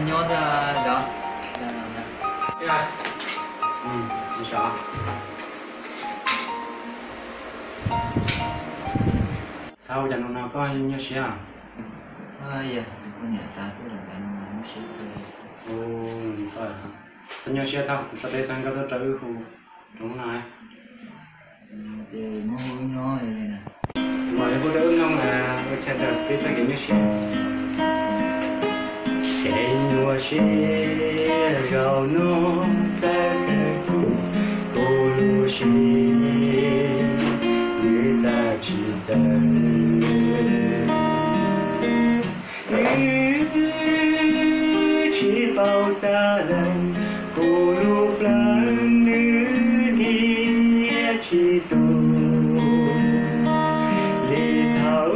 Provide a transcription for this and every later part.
nhớ ra đó. Yeah. Đi sao? Tao giờ nó có nhớ xe à? Dạ, con nhà ta cứ là bạn muốn xí Ồ, phải hả? Tao nhớ xe tao, sao đây sang cái đó trời khu đúng này. thì muốn nói vậy nè. Mà cái bữa đó nông là cái xe đợt cái sang cái nhớ xe. Cái nhớ xe rau nó sẽ cái khu cô lu xe người ta chỉ đợi. Chỉ bao xa lần cô lúc lần nữ đi chỉ tu lì thảo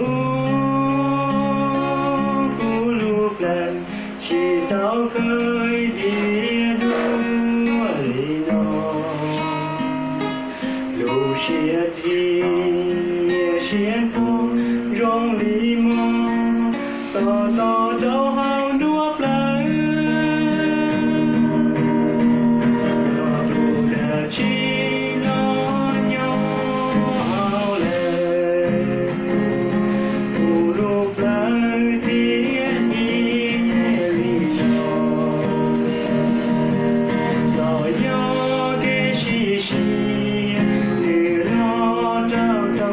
cô lúc lần chỉ tao khơi đi đua lì nó lù xia thì xia thô rong lì mò to to đâu hao đua plei lo đủ đã chi nó nhau hao lệ đủ plei thiên đi vì cho lo yo cái xì xì để lo trao trao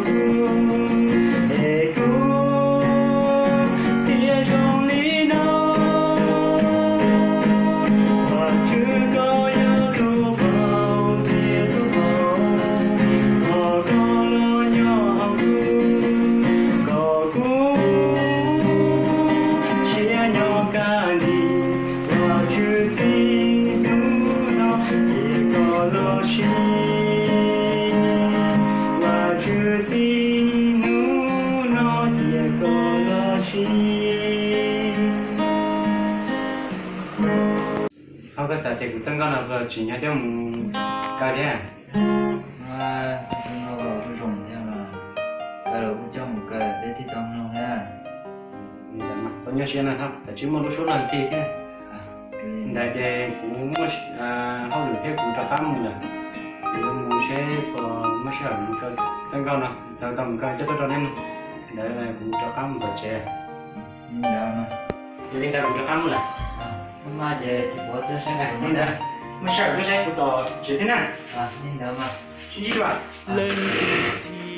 How cái xã thì cũng sang con là chỉ nhớ theo một cái đấy à? Nó vào cái rồng theo là cái đầu cũng cho một cái để thi trong nó ha. Sao nhớ xem này không? Tại chứ muốn số lần gì thế? Đại thì cũng không được thế cũng cho khám một lần. Thì muốn sẽ có mất sợ một cái sang con nào, tao tầm cái cho tôi cho nên đấy là cũng cho khám một trẻ. Mà. Thì đây ta cũng cho khám một lần. Mà để thì bố tôi sẽ Này, nên là mất sợ cái sẽ của tao chỉ thế nào? nên đó mà. Chỉ đi đoạn. Lên kỳ thi